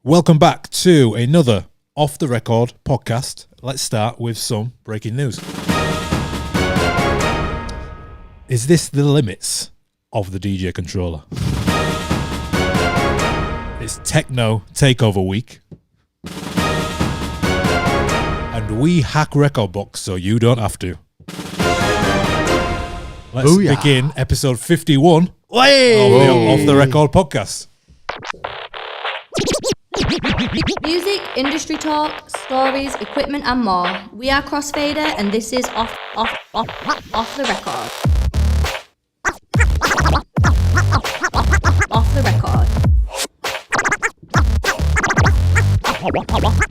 Welcome back to another Off the Record podcast. Let's start with some breaking news. Is this the limits of the DJ controller? It's Techno Takeover Week. And we hack Rekordbox so you don't have to. Let's begin episode 51 of the Off the Record podcast. Music, industry talk, stories, equipment and more. We are Crossfader and this is off the record. Off the record.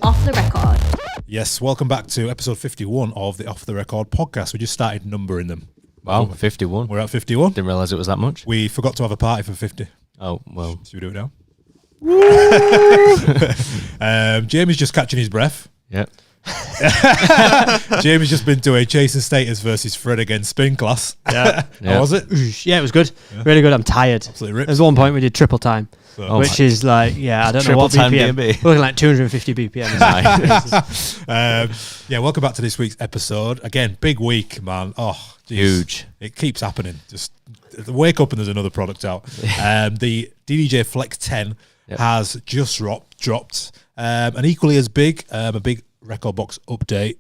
Off the record. Yes, welcome back to episode 51 of the Off the Record podcast. We just started numbering them. Wow, 51. We're at 51. Didn't realise it was that much. We forgot to have a party for 50. Oh, well. Should we do it now? Jamie's just catching his breath. Yep. Jamie's just been to a Chase and Status versus Fred against spin class. Yeah. How was it? Yeah, it was good. Yeah. Really good. I'm tired. Absolutely ripped. There's one point we did triple time, which is like, I don't know what BPM. We're looking like 250 BPM. Yeah, welcome back to this week's episode. Again, big week, man. Oh, geez. Huge. It keeps happening. Just wake up and there's another product out. The DDJ-FLX10 has just dropped. And equally as big, a big Rekordbox update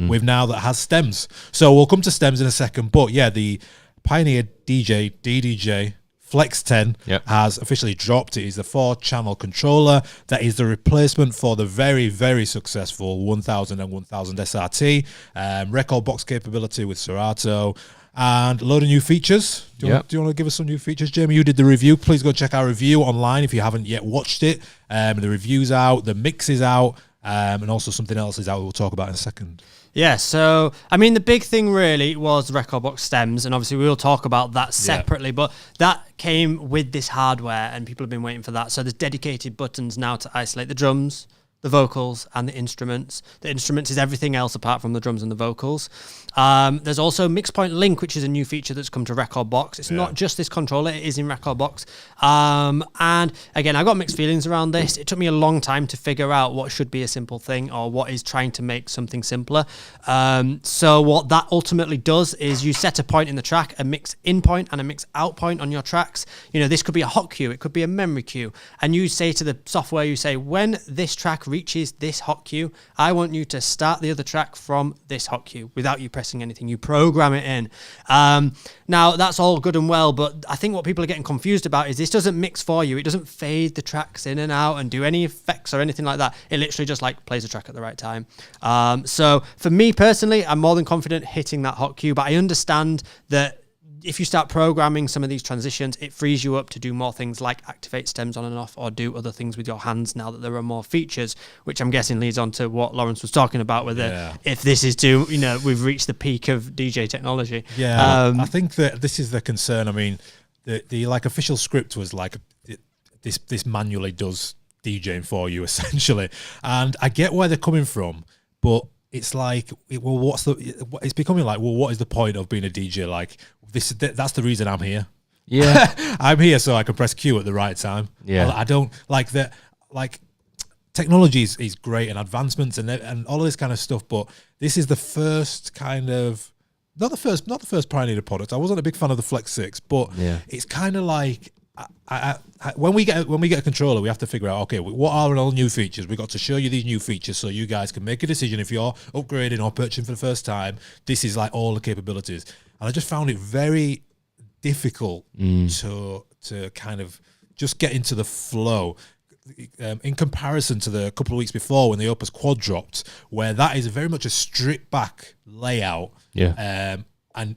with now that has stems. So we'll come to stems in a second. But yeah, the Pioneer DDJ-FLX10 has officially dropped. It is the 4-channel controller that is the replacement for the very, very successful 1000 and 1000 SRT. Rekordbox capability with Serato. And a load of new features. Do you want to give us some new features, Jamie? You did the review. Please go check our review online if you haven't yet watched it. The review's out, the mix is out, and also something else is out we'll talk about in a second. Yeah, so, I mean, the big thing really was Rekordbox Stems, and obviously we will talk about that separately, but that came with this hardware, and people have been waiting for that. So there's dedicated buttons now to isolate the drums, the vocals, and the instruments. The instruments is everything else apart from the drums and the vocals. There's also Mix Point Link, which is a new feature that's come to Rekordbox. It's not just this controller, it is in Rekordbox. And again, I've got mixed feelings around this. It took me a long time to figure out what should be a simple thing or what is trying to make something simpler. So what that ultimately does is you set a point in the track, a mix in point and a mix out point on your tracks. You know, this could be a hot cue, it could be a memory cue. And you say to the software, you say, when this track reaches this hot cue, I want you to start the other track from this hot cue without you pressing anything. You program it in. Now, that's all good and well, but I think what people are getting confused about is this doesn't mix for you. It doesn't fade the tracks in and out and do any effects or anything like that. It literally just like plays the track at the right time. So for me personally, I'm more than confident hitting that hot cue, but I understand that if you start programming some of these transitions, it frees you up to do more things like activate stems on and off or do other things with your hands now that there are more features, which I'm guessing leads on to what Lawrence was talking about with if this is we've reached the peak of DJ technology. Yeah, I think that this is the concern. I mean, the like official script was like this manually does DJing for you essentially. And I get where they're coming from, but it's like, it's becoming like, well, what is the point of being a DJ? Like, that's the reason I'm here. Yeah. I'm here so I can press Q at the right time. Yeah. I don't like that. Like, technology is great and advancements and all of this kind of stuff, but this is the first kind of, not the first Pioneer product. I wasn't a big fan of the Flex 6, but it's kind of like, when we get a controller, we have to figure out, okay, what are all new features? We've got to show you these new features so you guys can make a decision. If you're upgrading or purchasing for the first time, this is like all the capabilities. And I just found it very difficult to kind of just get into the flow in comparison to the couple of weeks before when the Opus Quad dropped, where that is very much a stripped back layout. And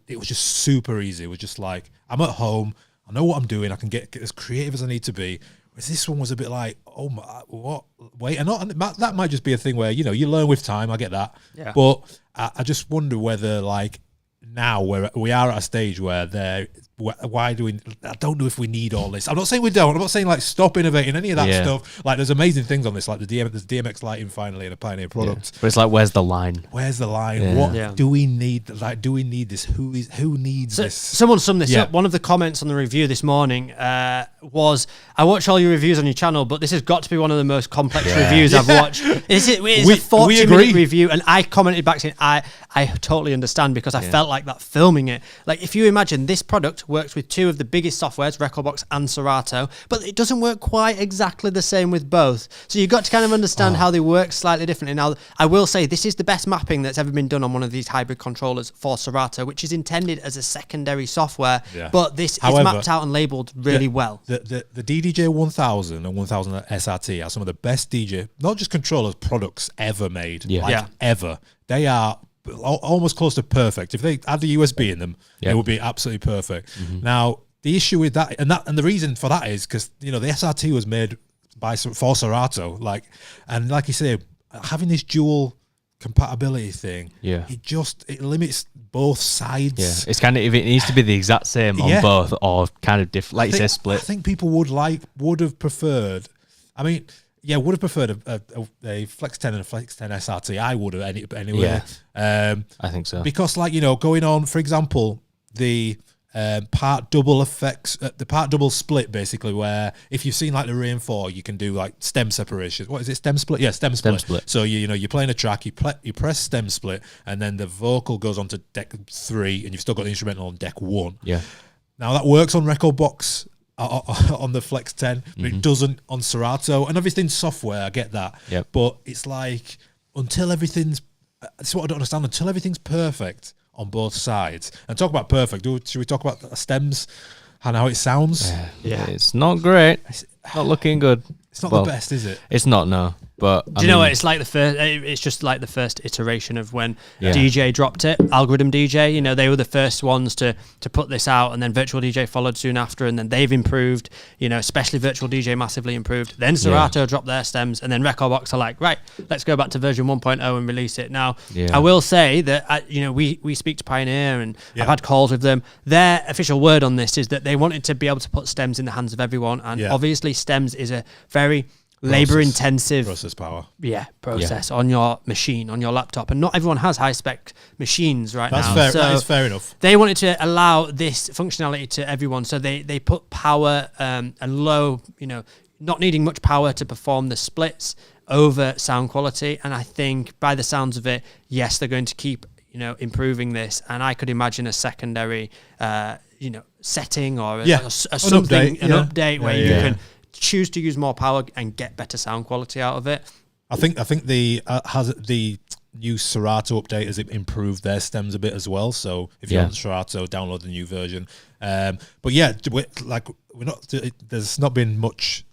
it was just super easy. It was just like, I'm at home, I know what I'm doing, I can get as creative as I need to be. Whereas this one was a bit like, oh my, what? Wait, and that might just be a thing where, you learn with time, I get that. Yeah. But I just wonder whether, like, now we are at a stage where why do we? I don't know if we need all this. I'm not saying we don't. I'm not saying like stop innovating any of that stuff. Like, there's amazing things on this, like there's DMX lighting finally in a Pioneer product. But it's like, where's the line? Where's the line? What do we need? Like, do we need this? Who needs this? Someone summed this up. One of the comments on the review this morning was, I watch all your reviews on your channel, but this has got to be one of the most complex reviews I've watched. It is a 40-minute review, and I commented back saying, I totally understand, because I felt like that filming it. Like, if you imagine this product works with two of the biggest softwares, Rekordbox and Serato, but it doesn't work quite exactly the same with both. So you've got to kind of understand how they work slightly differently. Now, I will say this is the best mapping that's ever been done on one of these hybrid controllers for Serato, which is intended as a secondary software, but this is mapped out and labeled really well. The DDJ-1000 and 1000 SRT are some of the best DJ, not just controllers, products ever made. Ever. They are almost close to perfect. If they had the USB in them, it would be absolutely perfect. Now, the issue with that, and the reason for that is because, you know, the SRT was made for Serato, like you say, having this dual compatibility thing, it limits both sides. Yeah, it's kind of, if it needs to be the exact same on both, or kind of different, like you say, split. I think people would have preferred. I mean, would have preferred a Flex 10 and a Flex 10 SRT. I would have anyway. I think so, because, like, you know, going on, for example, the part double effects, the part double split, basically, where if you've seen like the Rain 4, you can do like stem separation. What is it? Stem split? Yeah, stem split. So you're playing a track, you press stem split, and then the vocal goes on to deck 3, and you've still got the instrumental on deck 1. Yeah. Now that works on Rekordbox on the Flex 10, but it doesn't on Serato. And everything's software, I get that. Yep. But it's like, until everything's, that's what I don't understand, until everything's perfect on both sides. And talk about perfect, should we talk about the stems and how it sounds? Yeah, it's not great. It's not looking good. It's not the best, is it? It's not, no. But do you know what? It's like the first. It's just like the first iteration of when DJ dropped it. Algorithm DJ, you know, they were the first ones to put this out, and then Virtual DJ followed soon after, and then they've improved. You know, especially Virtual DJ massively improved. Then Serato dropped their stems, and then Rekordbox are like, right, let's go back to version 1.0 and release it. Now, I will say that you know, we speak to Pioneer, and I've had calls with them. Their official word on this is that they wanted to be able to put stems in the hands of everyone, and obviously stems is a very labor-intensive process on your machine, on your laptop, and not everyone has high-spec machines now. Fair. So that is fair enough. They wanted to allow this functionality to everyone, so they put power and low, you know, not needing much power to perform the splits over sound quality. And I think by the sounds of it, yes, they're going to keep, you know, improving this. And I could imagine a secondary, you know, setting or an update where you can choose to use more power and get better sound quality out of it. I think the new Serato update has improved their stems a bit as well. So if you want Serato, download the new version. But yeah, there's not been much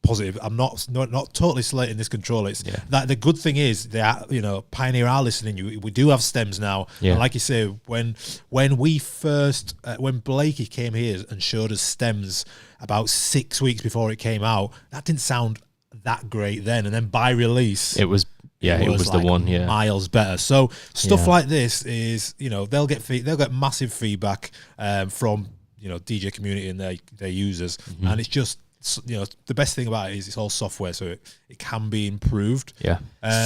positive. I'm not totally slating this controller. It's that the good thing is that, you know, Pioneer are listening. We do have stems now. And like you say, when we first when Blakey came here and showed us stems about 6 weeks before it came out, that didn't sound that great then. And then by release, it was the one miles better. So stuff like this is, you know, they'll get massive feedback from, you know, DJ community and their users, and it's just, you know, the best thing about it is it's all software, so it can be improved.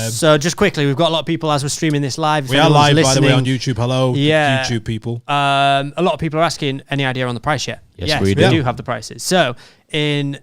So just quickly, we've got a lot of people as we're streaming this live. We are live, by the way, on YouTube. Hello, YouTube people. A lot of people are asking, any idea on the price yet? Yes, we do have the prices. So in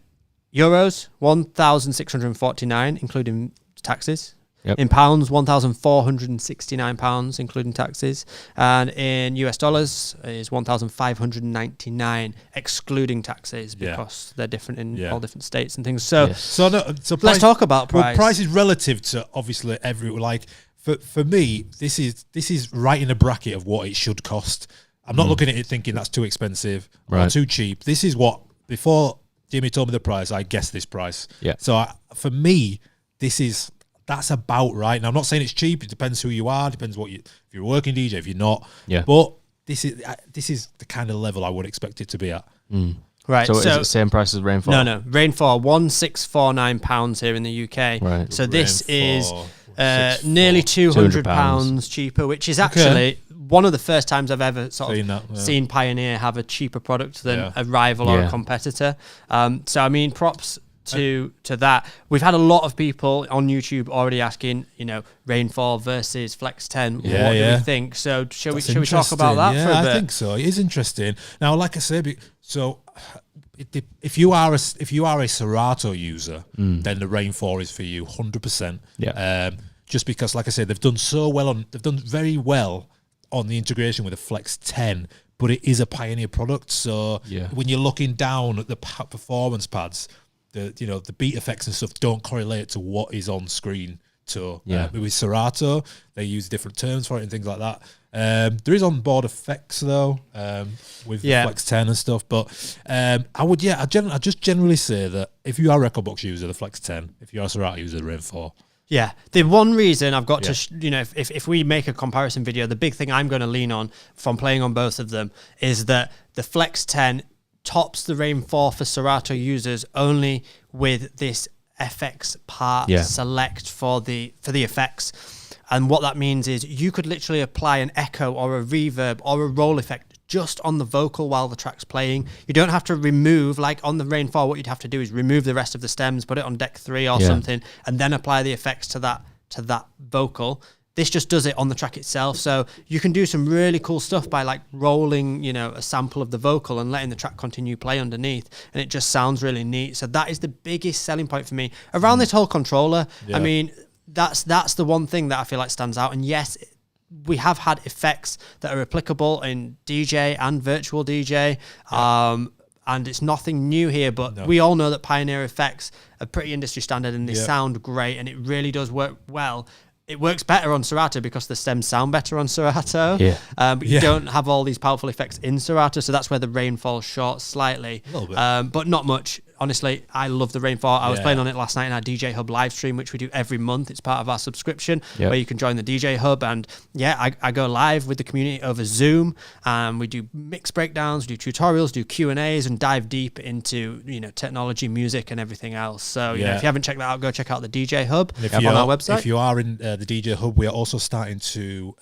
euros, 1,649, including taxes. In pounds, £1,469, including taxes. And in US dollars is 1,599, excluding taxes, because they're different in all different states and things. So, let's talk about price. Well, price is relative to obviously like for me, this is right in a bracket of what it should cost. I'm not looking at it thinking that's too expensive or too cheap. This is what, before Jimmy told me the price, I guessed this price. So for me, that's about right. Now, I'm not saying it's cheap. It depends who you are. Depends if you're a working DJ, if you're not. But this is the kind of level I would expect it to be at. Right. So is it the same price as Rain 4? No. Rain 4, £1,649 here in the UK. Right. So this is nearly £200 cheaper, which is actually one of the first times I've ever seen Pioneer have a cheaper product than a rival or a competitor. So I mean, props to that. We've had a lot of people on YouTube already asking, you know, Rain 4 versus Flex 10. What do we think? So shall we talk about that for a bit? I think so. It is interesting. Now, like I said, so if you are a Serato user, then the Rain 4 is for you 100%. Yeah. Just because, like I said, they've done very well on the integration with the Flex 10, but it is a Pioneer product. So when you're looking down at the performance pads, the beat effects and stuff don't correlate to what is on screen. So with Serato, they use different terms for it and things like that. There is onboard effects though, with the Flex 10 and stuff. But I just generally say that if you are a Rekordbox user, the Flex 10. If you are a Serato user, the Rain 4. Yeah, the one reason I've got to, if we make a comparison video, the big thing I'm going to lean on from playing on both of them is that the Flex 10 tops the Rain 4 for Serato users only with this FX part select for the effects. And what that means is you could literally apply an echo or a reverb or a roll effect just on the vocal while the track's playing. You don't have to remove, like on the Rain 4, what you'd have to do is remove the rest of the stems, put it on deck 3 or something, and then apply the effects to that vocal. This just does it on the track itself. So you can do some really cool stuff by like rolling, a sample of the vocal and letting the track continue play underneath. And it just sounds really neat. So that is the biggest selling point for me around this whole controller. Yeah. I mean, that's the one thing that I feel like stands out. And yes, we have had effects that are applicable in DJ and virtual DJ. And it's nothing new here, but we all know that Pioneer effects are pretty industry standard and they sound great and it really does work well. It works better on Serato because the stems sound better on Serato. But you don't have all these powerful effects in Serato, so that's where the Rain falls short slightly. A little bit. But not much. Honestly, I love the Rain 4. I was playing on it last night in our DJ Hub live stream, which we do every month. It's part of our subscription where you can join the DJ Hub. And I go live with the community over Zoom. We do mix breakdowns, we do tutorials, do Q&As, and dive deep into technology, music, and everything else. So if you haven't checked that out, go check out the DJ Hub on our website. If you are in the DJ Hub, we are also starting to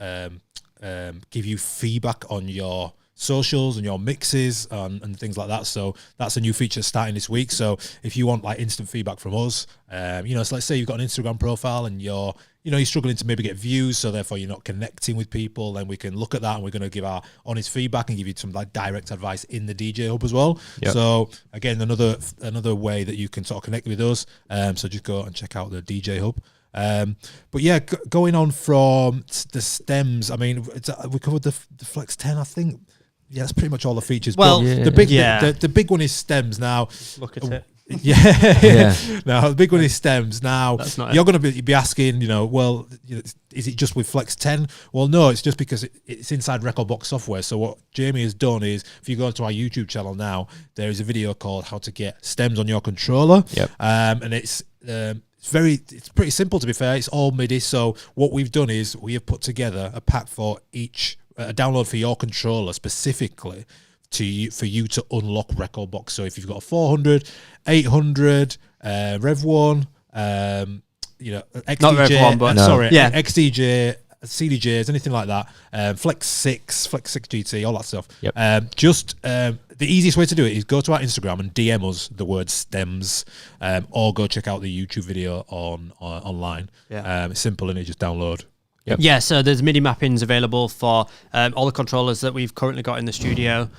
give you feedback on your socials and your mixes and things like that. So that's a new feature starting this week. So if you want like instant feedback from us, so let's say you've got an Instagram profile and you're struggling to maybe get views, so therefore you're not connecting with people, then we can look at that and we're going to give our honest feedback and give you some like direct advice in the DJ Hub as well. So again, another way that you can sort of connect with us. So just go and check out the DJ Hub. But going on from the stems, I mean, we covered the Flex 10, I think. Yeah, that's pretty much all the features. Well, the big one is stems now. Look at it. Now the big one is stems. Now you're going to be asking, is it just with Flex 10? Well, no, it's just because it's inside Rekordbox software. So what Jamie has done is, if you go to our YouTube channel now, there is a video called "How to Get Stems on Your Controller," and it's pretty simple, to be fair. It's all MIDI. So what we've done is we have put together a pack for each. A download for your controller specifically for you to unlock Rekordbox. So if you've got a 400, 800, Rev 1, XDJ, not Rev 1, but XDJ, CDJs, anything like that, Flex 6 GT, all that stuff. The easiest way to do it is go to our Instagram and DM us the word stems, or go check out the YouTube video online. It's simple and you just download. So there's MIDI mappings available for all the controllers that we've currently got in the studio.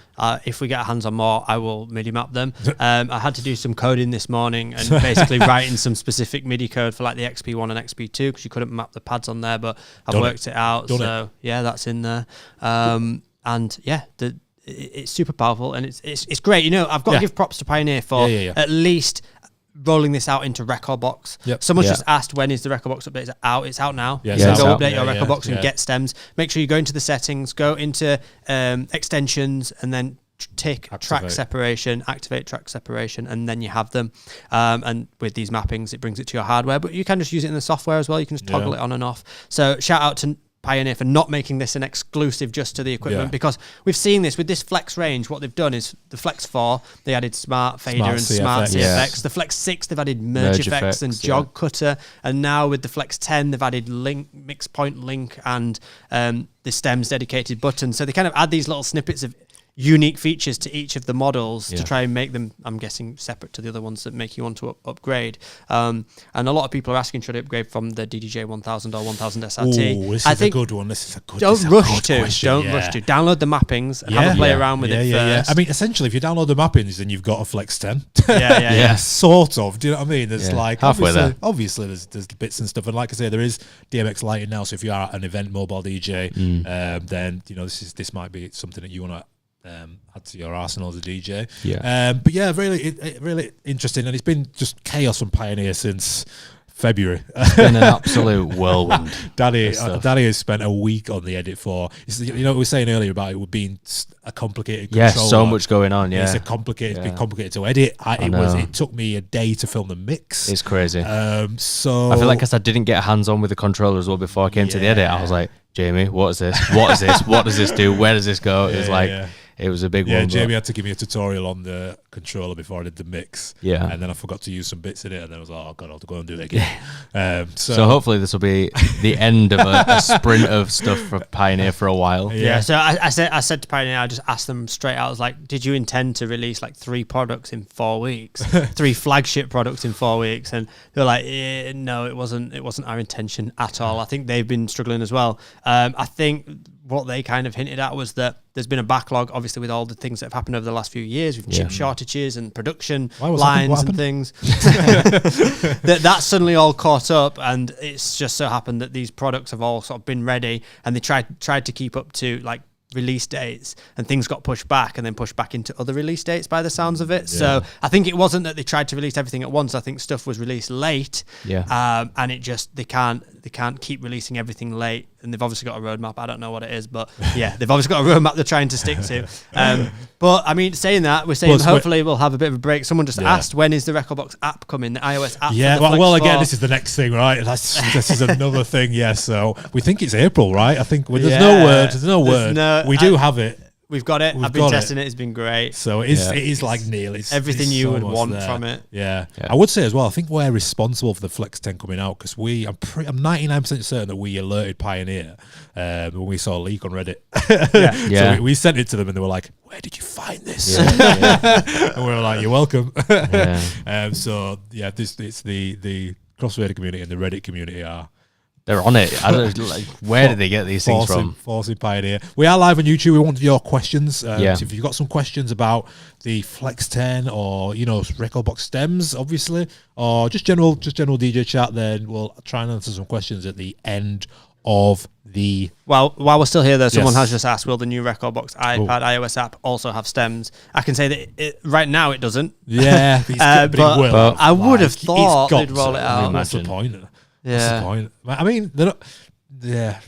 If we get our hands on more, I will MIDI map them. I had to do some coding this morning and basically writing some specific MIDI code for like the XP1 and XP2 because you couldn't map the pads on there, but I've worked it out. That's in there. It's super powerful and it's great. I've got to give props to Pioneer for at least rolling this out into Rekordbox. Someone's just asked, when is the Rekordbox update out? It's out now. Go update your Rekordbox and get stems. Make sure you go into the settings, go into extensions, and then tick track separation, activate track separation, and then you have them. And with these mappings, it brings it to your hardware, but you can just use it in the software as well. You can just toggle it on and off. So shout out to Pioneer for not making this an exclusive just to the equipment, because we've seen this with this Flex range. What they've done is the Flex 4, they added Smart Fader and Smart CFX. The Flex 6, they've added Merge effects and Jog Cutter. And now with the Flex 10, they've added Mix Point Link and the stems dedicated button. So they kind of add these little snippets of unique features to each of the models to try and make them, I'm guessing, separate to the other ones that make you want to upgrade. And a lot of people are asking, should I upgrade from the DDJ-1000 or 1000 SRT? Ooh, this is a good one. This is a good Don't rush to. Download the mappings and have a play around with it first. I mean, essentially, if you download the mappings, then you've got a Flex 10. Yeah. Sort of. Do you know what I mean? There's like halfway there. Obviously, there's bits and stuff, and like I say, there is DMX lighting now. So if you are an event mobile DJ, then this might be something that you want to add to your arsenal as a DJ. But yeah, really interesting, and it's been just chaos from Pioneer since February. It's been an absolute whirlwind. Daddy has spent a week on the edit for. What we were saying earlier about it being a complicated controller. So much going on. Yeah, it's it's been complicated to edit. It took me a day to film the mix. It's crazy. So I feel like because I didn't get hands on with the controller as well before I came to the edit, I was like, Jamie, what is this? What is this? What does this do? Where does this go? It was like. It was a big one. Yeah, Jamie had to give me a tutorial on the controller before I did the mix. Yeah. And then I forgot to use some bits in it, and then I was like, oh, God, I'll have to go and do it again. So hopefully this will be the end of a sprint of stuff for Pioneer for a while. Yeah, so I said to Pioneer, I just asked them straight out, I was like, did you intend to release like 3 products in 4 weeks? 3 flagship products in 4 weeks? And they're like, no, it wasn't our intention at all. I think they've been struggling as well. I think what they kind of hinted at was that there's been a backlog, obviously, with all the things that have happened over the last few years, with chip shortages and production lines and things. That's suddenly all caught up, and it's just so happened that these products have all sort of been ready, and they tried to keep up to like release dates, and things got pushed back and then pushed back into other release dates by the sounds of it. So I think it wasn't that they tried to release everything at once. I think stuff was released late, and it just they can't keep releasing everything late, and they've obviously got a roadmap. I don't know what it is, but they've obviously got a roadmap they're trying to stick to. But I mean, saying that, we're saying hopefully we'll have a bit of a break. Someone just asked, when is the Rekordbox app coming, the iOS app? Yeah, well, again, this is the next thing, right? This is another thing. So we think it's April, right? I think there's no word. We do have it. We've got it. I've been testing it. It's been great. So it is like nearly everything you would want from it. Yeah. I would say as well, I think we're responsible for the Flex 10 coming out, because I'm 99% certain that we alerted Pioneer when we saw a leak on Reddit. So we sent it to them, and they were like, where did you find this? And we were like, you're welcome. So it's the Crossfader community and the Reddit community are. They're on it. I don't where did they get these things from? Forcing Pioneer. We are live on YouTube. We want your questions. So if you've got some questions about the Flex 10 or Rekordbox Stems, obviously, or just general DJ chat, then we'll try and answer some questions at the end of the. While we're still here, though, someone has just asked, will the new Rekordbox iPad iOS app also have stems? I can say that right now it doesn't. Yeah, but it will. I would have thought they'd roll it out. What's the point? What's the point? I mean, they're not. Yeah.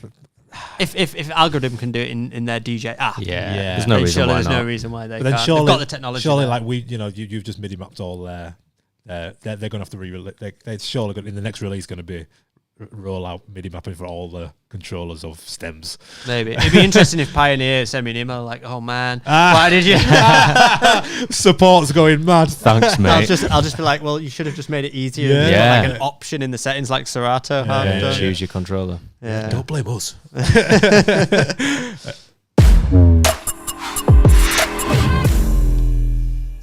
If algorithm can do it in their DJ app, there's no reason why there's not. no reason why they can't. They've got the technology. Surely, like you've just MIDI mapped all there. They're going to have to re-release. They're surely in the next release going to be roll out MIDI mapping for all the controllers of stems. Maybe it'd be interesting if Pioneer sent me an email like, "Oh man, why did you?" Support's going mad. Thanks, mate. I'll just be like, "Well, you should have just made it easier. Like an option in the settings, like Serato. Choose your controller. Yeah. Don't blame us."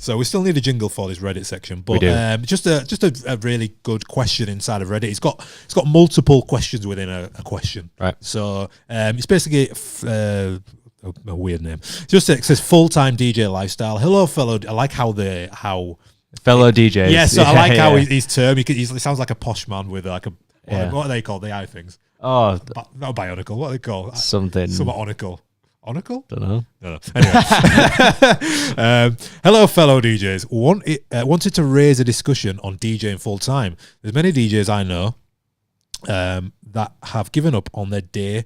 So we still need a jingle for this Reddit section, but just a really good question inside of Reddit. It's got multiple questions within a question. Right. So it's basically a weird name. It says full-time DJ lifestyle. Hello, fellow. I like how fellow DJs. Yeah. So I like how his term. He sounds like a posh man with like a what are they called? The eye things. Oh, not bionicle. What are they called? Something onicle. Onicle? Don't know. No. Anyway. Hello, fellow DJs. Wanted to raise a discussion on DJing full time. There's many DJs I know that have given up on their day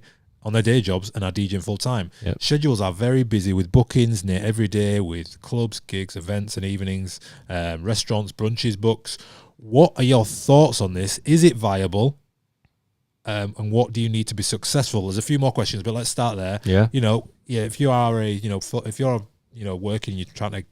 jobs and are DJing full time. Yep. Schedules are very busy with bookings near every day, with clubs, gigs, events and evenings, restaurants, brunches, books. What are your thoughts on this? Is it viable? And what do you need to be successful? There's a few more questions, but let's start there. Yeah. If you are working, you're trying to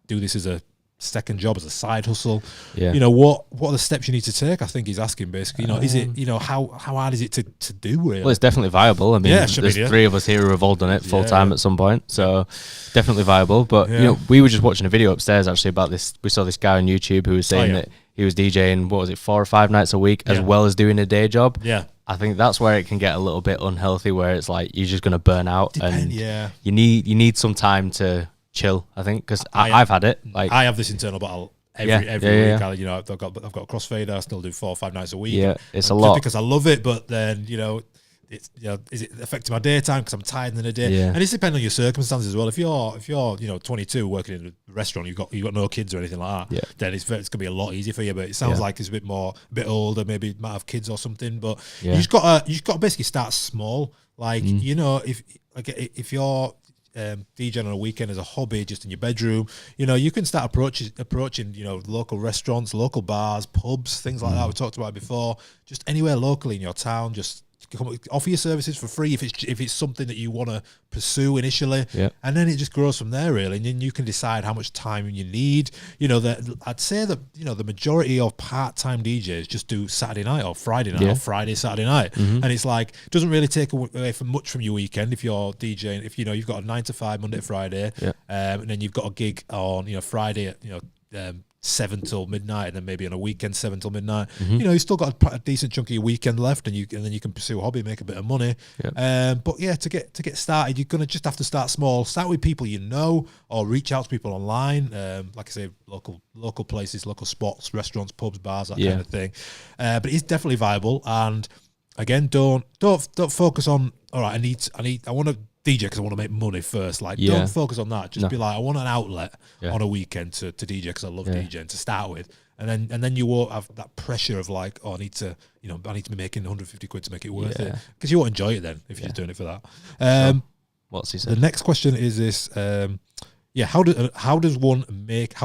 do this as a second job, as a side hustle. Yeah. You know, what are the steps you need to take? I think he's asking basically. You know, is it, you know, how hard is it to do really? Well, it's definitely viable. I mean, Yeah, there's three of us here who have all done it full time Yeah. at some point, so definitely viable. But you know, we were just watching a video upstairs actually about this. We saw this guy on YouTube who was saying that he was DJing, what was it, 4 or 5 nights a week, as well as doing a day job. Yeah. I think that's where it can get a little bit unhealthy, where it's like you're just going to burn out, and you need some time to chill. I think, because I've had it. Like, I have this internal battle every week. You know, I've got a Crossfader. I still do 4 or 5 nights a week. Yeah, it's a just lot because I love it. But then, you know, it's, you know, is it affecting my daytime because I'm tired in the day? Yeah. And it's depending on your circumstances as well. If you're you know 22 working in a restaurant, you've got no kids or anything like that. Then it's gonna be a lot easier for you. But it sounds like it's a bit older. Maybe might have kids or something. But you just gotta basically start small. Like you know, if you're DJing on a weekend as a hobby, just in your bedroom, you know, you can start approaching, you know, local restaurants, local bars, pubs, things like that. We talked about it before. Just anywhere locally in your town, just offer your services for free if it's something that you want to pursue initially, and then it just grows from there really, and then you can decide how much time you need. You know, that I'd say that, you know, the majority of part-time DJs just do Saturday night or Friday night or Friday Saturday night, and it's like it doesn't really take away from much from your weekend if you're DJing. If you know you've got a 9 to 5 Monday to Friday, and then you've got a gig on, you know, Friday at, you know, 7 till midnight, and then maybe on a weekend 7 till midnight. You know, you still got a decent chunk of your weekend left, and then you can pursue a hobby, make a bit of money. But yeah, to get started, you're gonna just have to start small. Start with people you know, or reach out to people online. Like I say, local places, local spots, restaurants, pubs, bars, that kind of thing. But it's definitely viable. And again, don't focus on, all right, I want to DJ because I want to make money first. Like, don't focus on that. Just be like, I want an outlet on a weekend to DJ because I love DJing to start with, and then you won't have that pressure of like, oh, I need to be making 150 quid to make it worth it, because you won't enjoy it then if you're doing it for that. What's he said? The next question is this. How does one make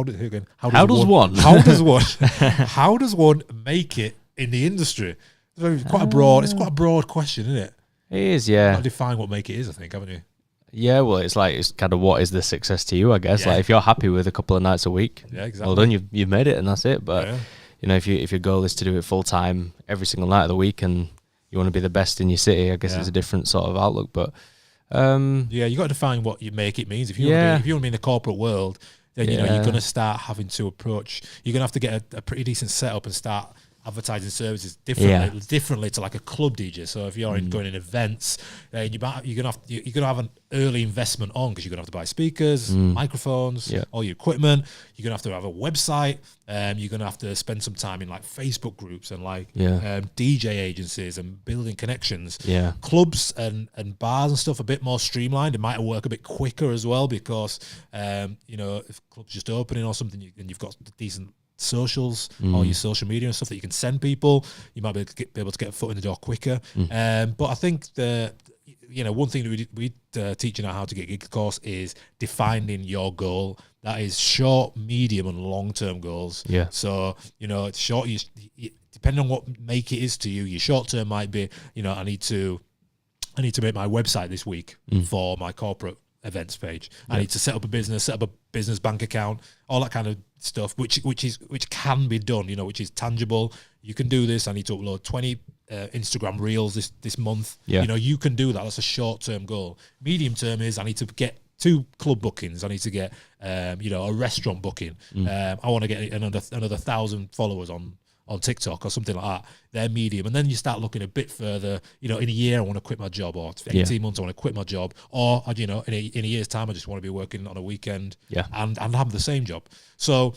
it in the industry? It's quite a broad question, isn't it? It is, yeah. You've got to define what make it is, I think, haven't you? Yeah, well, it's kind of what is the success to you, I guess. Like, if you're happy with a couple of nights a week, exactly. well done, you've made it, and that's it. But you know, if your goal is to do it full time every single night of the week, and you want to be the best in your city, I guess it's a different sort of outlook. But you got to define what you make it means. If you want to be in the corporate world, then you know you're going to start having to approach. You're going to have to get a pretty decent setup and start advertising services differently to like a club DJ. So if you're going in events, you're gonna have an early investment on, because you're gonna have to buy speakers, microphones, all your equipment. You're gonna have a website. You're gonna have to spend some time in like Facebook groups and like DJ agencies and building connections. Clubs and bars and stuff a bit more streamlined. It might work a bit quicker as well, because you know, if clubs just opening or something, and you've got decent socials or your social media and stuff that you can send people, you might be able to get a foot in the door quicker. But I think one thing that we teach in our How to Get Gigs course is defining your goal. That is short, medium, and long-term goals. So, you know, it's short. Depending on what make it is to you, your short-term might be, you know, I need to make my website this week for my corporate events page. I need to set up a business bank account, all that kind of stuff, which can be done, you know, which is tangible. You can do this. I need to upload 20 Instagram reels this month. You know, you can do that. That's a short-term goal. Medium term is I need to get 2 club bookings. I need to get you know, a restaurant booking. I want to get another 1,000 followers on TikTok or something like that. They're medium. And then you start looking a bit further, you know, in a year I want to quit my job, or 18 months I want to quit my job, or, you know, in a year's time I just want to be working on a weekend and have the same job. So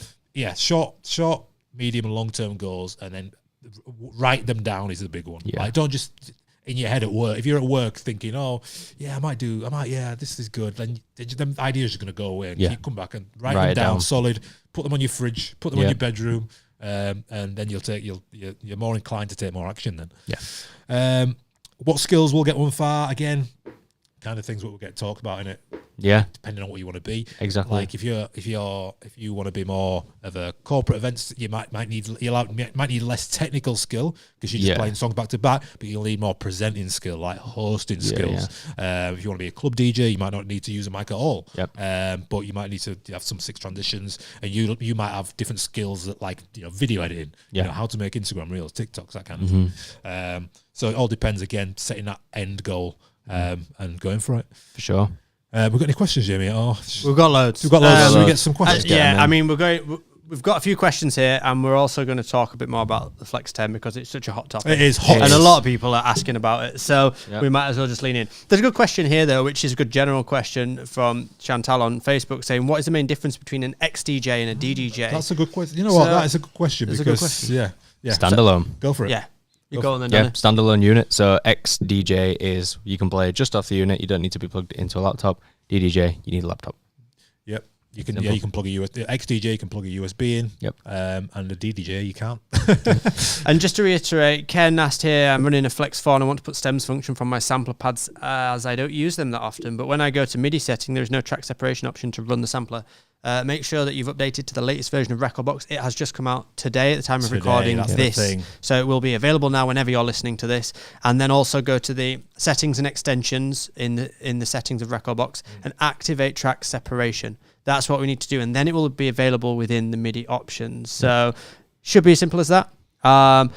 short, medium and long-term goals, and then write them down is the big one. Like, don't just in your head at work. If you're at work thinking, this is good, then them ideas are going to go away, and you come back and write them down solid, put them on your fridge, put them on your bedroom. And then you're more inclined to take more action then. What skills will get one far? Again, kind of things what will get talked about in it. Yeah, Depending on what you want to be. exactly. Like if you want to be more of a corporate events, you might need less technical skill because you're just playing songs back to back, but you'll need more presenting skill, like hosting skills. If you want to be a club DJ, you might not need to use a mic at all. But you might need to have some 6 transitions, and you might have different skills that, like, video editing, how to make Instagram reels, TikToks, that kind of thing. So it all depends, again, setting that end goal and going for it. For sure. We've got any questions, Jamie? We've got loads. We've got loads. Should we get some questions? I mean, we've got a few questions here, and we're also going to talk a bit more about the Flex 10 because it's such a hot topic. It is hot. And a lot of people are asking about it, so we might as well just lean in. There's a good question here, though, which is a good general question from Chantal on Facebook saying, what is the main difference between an XDJ and a DDJ? That's a good question. You know what? That is a good question because, yeah. Standalone. So, go for it. Yeah. You go on then, Yeah, standalone unit. So XDJ is you can play just off the unit. You don't need to be plugged into a laptop. DDJ, you need a laptop. Yep. You can you can plug a USB. XDJ, you can plug a USB in. Yep. And the DDJ, you can't. And just to reiterate, Ken asked here, I'm running a Flex 4 and I want to put stems function from my sampler pads as I don't use them that often. But when I go to MIDI setting, there is no track separation option to run the sampler. Make sure that you've updated to the latest version of Rekordbox. It has just come out today at the time of recording this. So it will be available now whenever you're listening to this. And then also go to the settings and extensions in the settings of Rekordbox and activate track separation. That's what we need to do. And then it will be available within the MIDI options. So should be as simple as that. A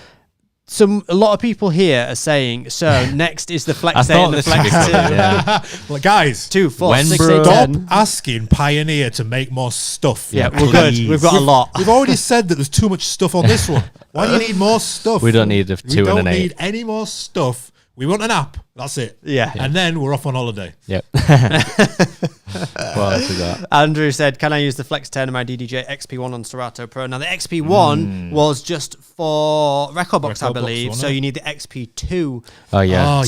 lot of people here are saying, so next is the Flex 8 and the Flex 2. Well, guys, 2, 4, 6, 8, stop 10. asking Pioneer to make more stuff. Yeah, we're good. We've got a lot. We've already said that there's too much stuff on this one. Why do you need more stuff? We don't need a 2 and an 8. We don't need any more stuff. We want an app. That's it. Yeah. And then we're off on holiday. Yep. Well, I forgot. Andrew said, can I use the Flex 10 and my DDJ-FLX10 on Serato Pro? Now, the XP1 was just for Rekordbox, I believe. So you need the XP2. Oh, yeah.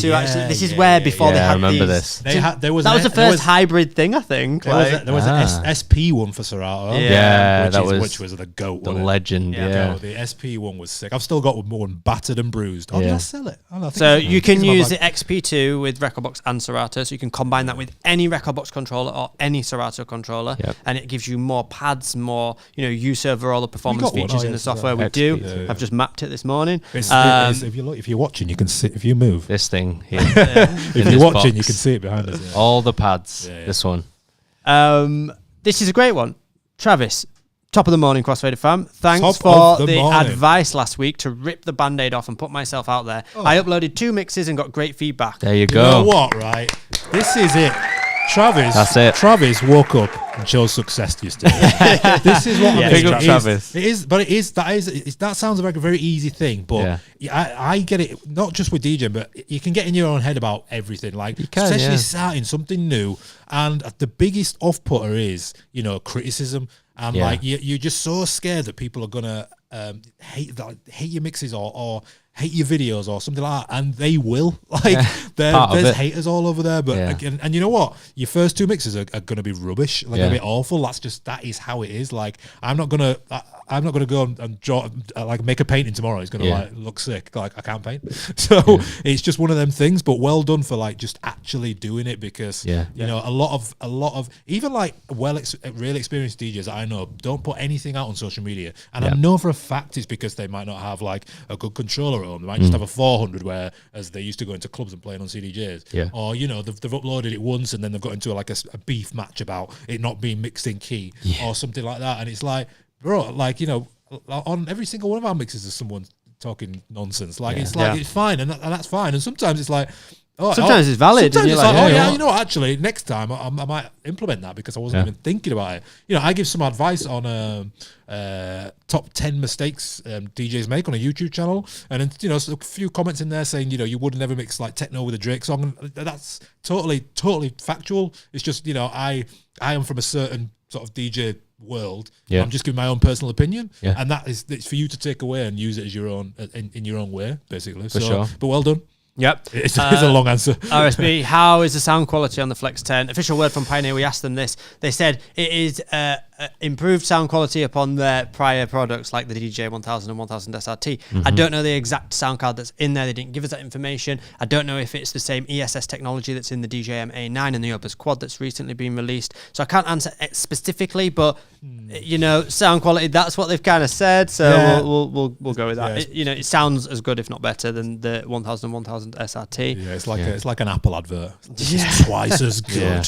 This is where before they had I remember these. this. That was the first hybrid thing, I think. There was an SP one for Serato. Yeah, which was the GOAT. The legend, yeah. The SP one was sick. I've still got one battered and bruised. Did I sell it? So you can use the XP2 with Rekordbox and Serato, so you can combine that with any Rekordbox controller or any Serato controller, and it gives you more pads, more use over all the performance features in the software. We do. Yeah. I've just mapped it this morning. If you're watching, you can see. If you move, this thing here. If you're watching, you can see it behind us. Yeah. All the pads. This one. This is a great one, Travis. Top of the morning, Crossfader fam. Thanks for the advice last week to rip the Band-Aid off and put myself out there. I uploaded 2 mixes and got great feedback. There you go. You know what, right? This is it. Travis. That's it. Travis woke up and chose success yesterday. This is what Big up Travis. It is, but that sounds like a very easy thing, but I get it. Not just with DJing, but you can get in your own head about everything. Like especially starting something new, and the biggest off-putter is criticism. And like you're just so scared that people are gonna hate your mixes or hate your videos or something like that, and they will. Like there's haters all over there. But and you know what? Your first 2 mixes are gonna be rubbish. Like a bit awful. That is how it is. Like I'm not gonna go and draw make a painting tomorrow. It's gonna look sick. Like I can't paint. So it's just one of them things. But well done for just actually doing it, because a lot of even really experienced DJs I know don't put anything out on social media, and I know for a fact it's because they might not have a good controller at home. They might just have a 400, whereas they used to go into clubs and playing on CDJs. Or they've uploaded it once and then they've got into a beef match about it not being mixed in key or something like that, and it's like, bro, on every single one of our mixes there's someone talking nonsense. It's fine, and that's fine. And sometimes it's like, sometimes it's valid. Sometimes and it's like, you know what, actually, next time I might implement that because I wasn't even thinking about it. I give some advice on top 10 mistakes DJs make on a YouTube channel, and then a few comments in there saying you would never mix techno with a Drake song, and that's totally factual. It's just I am from a certain sort of DJ world. I'm just giving my own personal opinion, and it's for you to take away and use it as your own in your own way, basically. For sure. But well done. Yep. It's a long answer. RSB, how is the sound quality on the Flex 10? Official word from Pioneer, we asked them this. They said it is improved sound quality upon their prior products like the DDJ-1000 and 1000 SRT. I don't know the exact sound card that's in there. They didn't give us that information. I don't know if it's the same ESS technology that's in the DJM-A9 and the Opus Quad that's recently been released. So I can't answer it specifically, but sound quality, that's what they've kind of said. So we'll go with that. It sounds as good, if not better, than the 1000 SRT. Yeah, it's like an Apple advert. It's twice as good.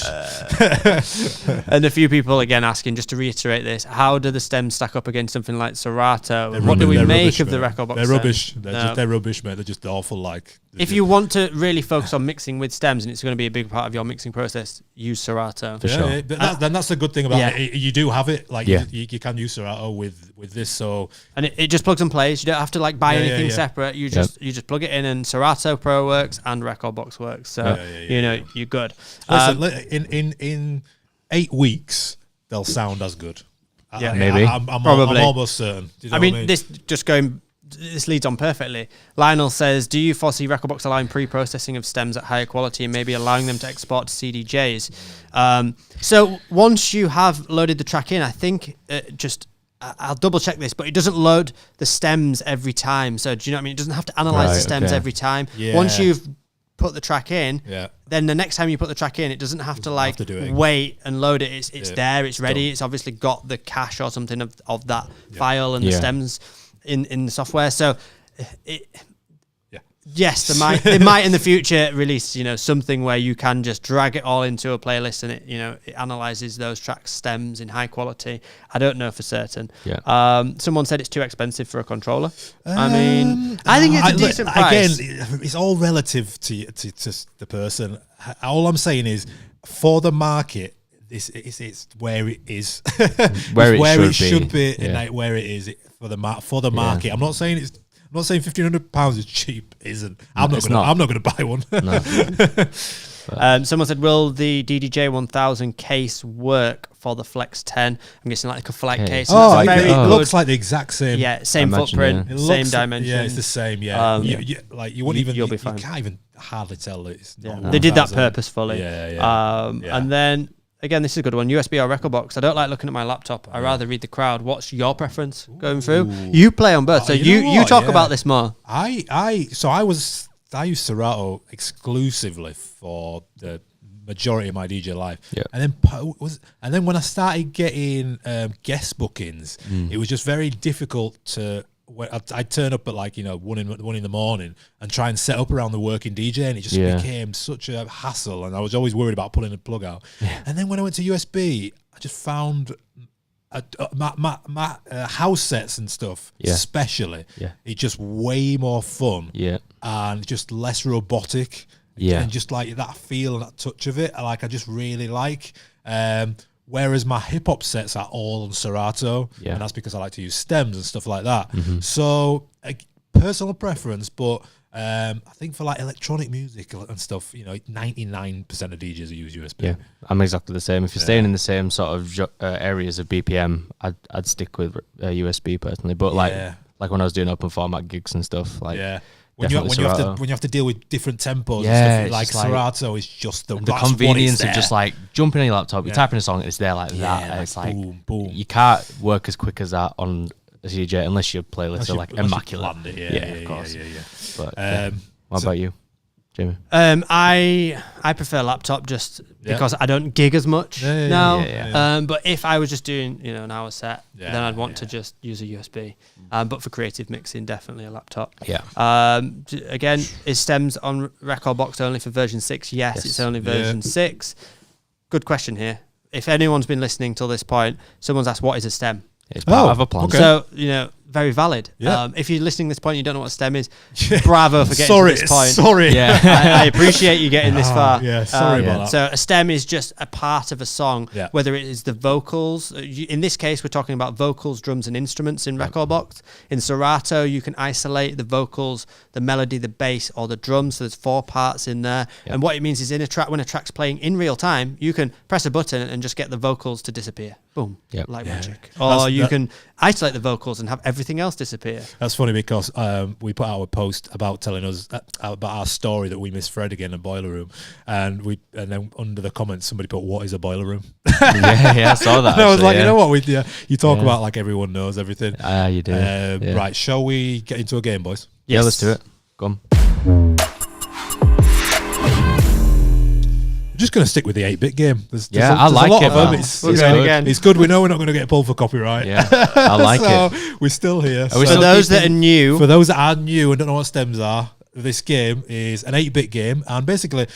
And a few people again asking, just to reiterate this, how do the stems stack up against something like Serato? What do we make of the Rekordbox They're stems? rubbish. They're rubbish, mate. They're just awful. If you want to really focus on mixing with stems, and it's going to be a big part of your mixing process, use Serato. For sure. Then that's the good thing about it. You do have it. You can use Serato with this. So and it just plugs and plays. You don't have to buy anything separate. You just plug it in, and Serato Pro works and Rekordbox works. So you're good. Listen, in 8 weeks they'll sound as good. Maybe. I'm almost certain. I mean, this leads on perfectly. Lionel says, do you foresee Rekordbox allowing pre-processing of stems at higher quality and maybe allowing them to export to CDJs? So once you have loaded the track in, I think I'll double check this, but it doesn't load the stems every time. So do you know what I mean? It doesn't have to analyze the stems every time. Yeah. Once you've put the track in, then the next time you put the track in, it doesn't have to wait and load it. It's there, it's ready. It's obviously got the cache or something of that file and the stems in the software. So yes, they might in the future release something where you can just drag it all into a playlist and it analyzes those tracks stems in high quality. I don't know for certain. Someone said it's too expensive for a controller. I mean, I think it's a decent price. Again, it's all relative to the person. All I'm saying is, for the market, it's where it is, where it should be, and where it is for the market. I'm not saying £1,500 is cheap. Isn't. I'm not gonna buy one. No. Someone said, will the DDJ-1000 case work for the Flex 10? I'm guessing like a flight case. It looks like the exact same. Yeah, same footprint, same dimension. Yeah, it's the same. Yeah, you wouldn't even. You'll be fine. You can't even hardly tell that it's. They did that purposefully. Yeah. And then. Again, this is a good one. USB or Rekordbox. I don't like looking at my laptop. I rather read the crowd. What's your preference going through? You play on both, so you talk about this more. I use Serato exclusively for the majority of my DJ life. Yeah. And then when I started getting guest bookings, it was just very difficult to. I'd turn up at 1 in the morning and try and set up around the working DJ, and it just became such a hassle, and I was always worried about pulling the plug out. And then when I went to USB, I just found my house sets and stuff, especially, it's just way more fun, and just less robotic, and just that feel and that touch of it, I just really like. Whereas my hip hop sets are all on Serato, and that's because I like to use stems and stuff like that. So, personal preference, but I think for electronic music and stuff, 99% of DJs use USB. Yeah, I'm exactly the same. If you're staying in the same sort of areas of BPM, I'd stick with USB personally. But like when I was doing open format gigs and stuff, when you have to deal with different tempos, and stuff, Serato is just the convenience of just jumping on your laptop, you type in a song, and it's there that. And it's boom, boom. You can't work as quick as that on a CJ unless your playlists are immaculate. Of course. Yeah. But what about you, Jamie? I prefer laptop just because I don't gig as much now. But if I was just doing an hour set, then I'd want to just use a USB. But for creative mixing, definitely a laptop. Again, is stems on Rekordbox only for version 6? Yes, it's only version 6. Good question here. If anyone's been listening till this point, someone's asked, what is a stem? It's part of a plan. Okay. So, very valid. If you're listening to this point and you don't know what a stem is, bravo for getting to this point. Sorry. Yeah, I appreciate you getting this far. Sorry about that. So a stem is just a part of a song, whether it is the vocals. In this case, we're talking about vocals, drums, and instruments in Rekordbox. In Serato, you can isolate the vocals, the melody, the bass, or the drums. So there's 4 parts in there. And what it means is in a track, when a track's playing in real time, you can press a button and just get the vocals to disappear. boom, Yep. like magic. Or you can isolate the vocals and have everything else disappear. That's funny because we put out a post about telling us about our story that we misread again in Boiler Room, and then under the comments somebody put, "What is a boiler room?" I saw that. And I was like, you know what? You talk about like everyone knows everything. You do. Right, shall we get into a game, boys? Yeah, let's do it. Go on. We're just going to stick with the 8-bit game. I like it. It's good. We know we're not going to get pulled for copyright. Yeah, I like it. We're still here. For those that are new and don't know what stems are, this game is an 8-bit game, and basically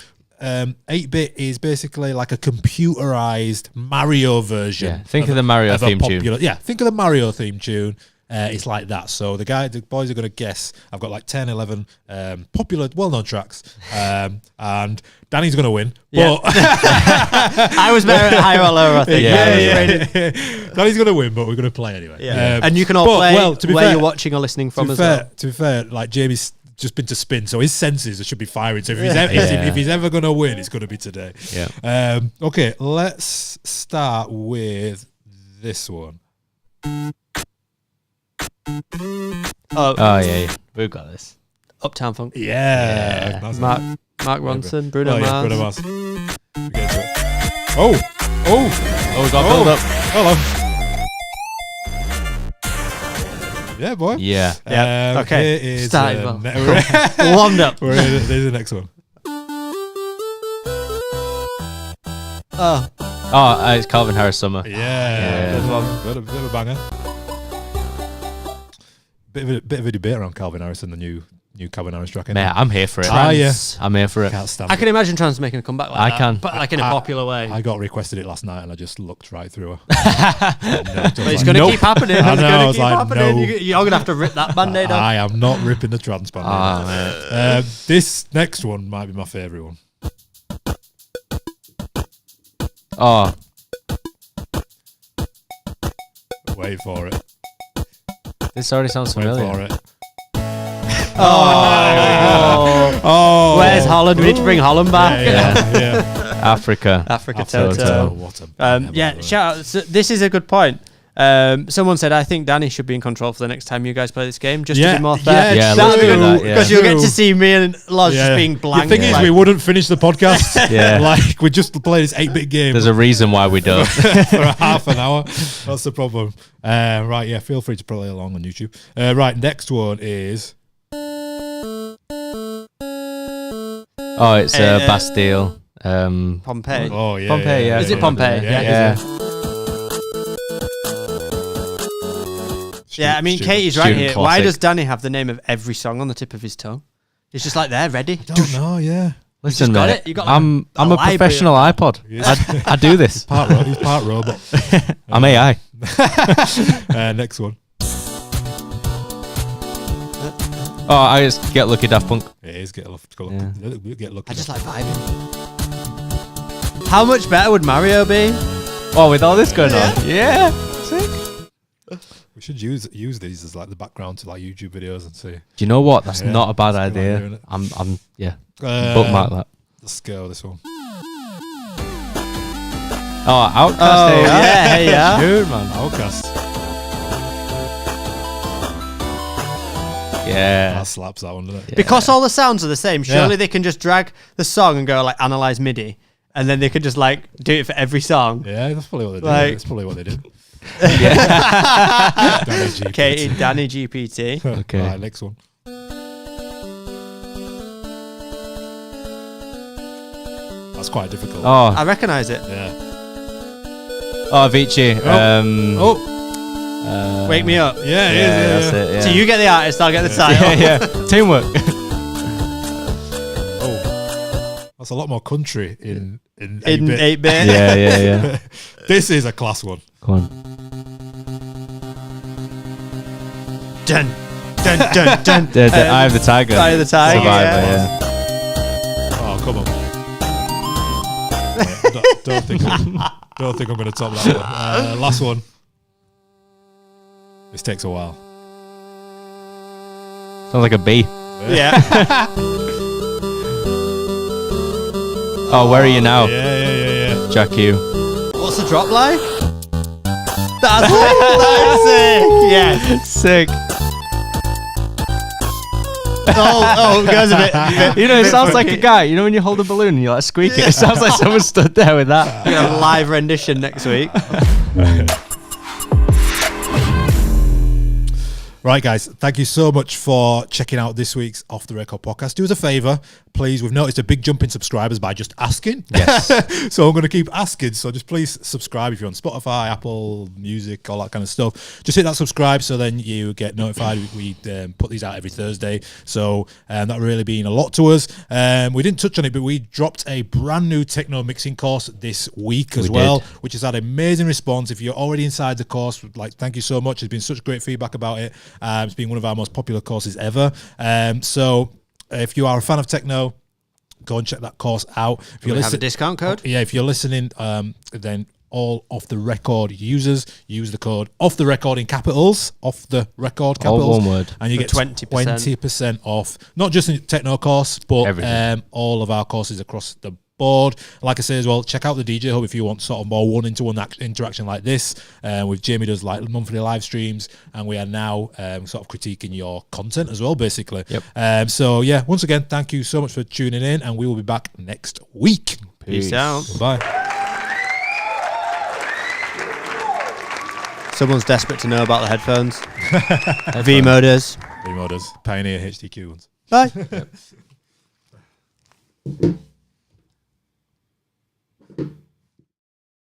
8-bit is basically like a computerized Mario version. Yeah, think of the Mario theme tune. Yeah, think of the Mario theme tune. It's like that. So the boys are going to guess. I've got like 10, 11 popular, well-known tracks, and Danny's going to win. Yeah. But I was very higher or lower, I think. Yeah. Danny's going to win, but we're going to play anyway. Yeah. And you can all play where you're watching or listening from as well. To be fair, like Jamie's just been to spin, so his senses should be firing. So if he's ever going to win, it's going to be today. Yeah. Okay, let's start with this one. Oh yeah, we've got this. Uptown Funk. Yeah. Mark Ronson, Bruno Mars. Bruno Mars. We got build up. Hello. Yeah, boy. Yeah. Okay. Here is started well. Warmed up. There's the next one. It's Calvin Harris Summer. Yeah. Yeah. Bit of a banger. Bit of a debate around Calvin Harris and the new Calvin Harris track. Man, I'm here for it. I'm here for it. Can't stand I can imagine Trans making a comeback like that. I can. But like in a popular way. I got requested it last night and I just looked right through her. But it's going to keep happening. I know, it's going to keep happening. no. You're going to have to rip that band-aid off. I am not ripping the trans band-aid. This next one might be my favourite one. Oh. Wait for it. This already sounds familiar. Wait for it. Oh. Where's Holland? We need to bring Holland back. Yeah. Africa Toto. What a shout out. So this is a good point. Someone said, I think Danny should be in control for the next time you guys play this game, just to be more fair. Because you'll get to see me and Loz just being blank. The thing is, we wouldn't finish the podcast. Like, we just play this 8-bit game. There's a reason why we don't. For a half an hour. That's the problem. Right, yeah, feel free to play along on YouTube. Right, next one is... Oh, it's Bastille. Pompeii. Oh, yeah. Pompeii, yeah. Is it Pompeii? Yeah. Yeah, I mean, Katie's right here. Classic. Why does Danny have the name of every song on the tip of his tongue? It's just like there, ready. I don't know, yeah. Listen, got mate, it? You got I'm a professional iPod. I do this. He's part robot. I'm AI. Next one. Oh, I just get lucky, Daft Punk. It is get lucky. I just like vibing. How much better would Mario be? Oh, with all this going on. Yeah. Sick. We should use these as like the background to like YouTube videos and see. Do you know what? That's not a bad idea. I'm bookmark that. Let's go this one. Oh, Outcast. Yeah. Dude, man, Outcast. Yeah. That slaps that one, doesn't it? Yeah. Because all the sounds are the same, surely they can just drag the song and go like analyze MIDI, and then they could just like do it for every song. Yeah, that's probably what they did. That's probably what they did. Danny GPT. Okay. Right, next one. That's quite difficult. Oh, I recognise it. Yeah. Oh, Avicii. Wake Me Up. Yeah, that's it. Yeah. So you get the artist, I'll get the title. Yeah. Teamwork. That's a lot more country in 8-bit. Yeah. This is a class one. Come on. Dun, dun, dun, dun. Eye of the Tiger. Eye of the Tiger. Survivor, yeah. Oh, come on. Don't think I'm going to top that one. Last one. This takes a while. Sounds like a bee. Yeah. Oh, Where Are You Now? Yeah. Jack U. What's the drop like? That's sick. Yeah, Sick. Oh, it goes a bit. You know, it sounds like a guy. You know, when you hold a balloon and you like squeak it, it sounds like someone stood there with that. We're gonna have a live rendition next week. Right, guys, thank you so much for checking out this week's Off the Record podcast. Do us a favor, please. We've noticed a big jump in subscribers by just asking. Yes. So I'm going to keep asking. So just please subscribe if you're on Spotify, Apple Music, all that kind of stuff. Just hit that subscribe so then you get notified. We put these out every Thursday. So that really been a lot to us. We didn't touch on it, but we dropped a brand new techno mixing course this week as well, which has had amazing response. If you're already inside the course, like, thank you so much. There's been such great feedback about it. It's been one of our most popular courses ever. So if you are a fan of techno, go and check that course out. If you have a discount code? Yeah, if you're listening, then all Off the Record users use the code Off the Record in capitals, Off the Record capitals. All one word. And you get 20% off, not just in the techno course, but all of our courses across the board. Like I say as well, check out the DJ Hub if you want sort of more one-to-one interaction like this. With Jamie does like monthly live streams, and we are now sort of critiquing your content as well, basically. Yep. So yeah, once again, thank you so much for tuning in, and we will be back next week. Peace out. Bye. Someone's desperate to know about the headphones. V-moders. V-moders. Pioneer HDQ ones. Bye. Yep.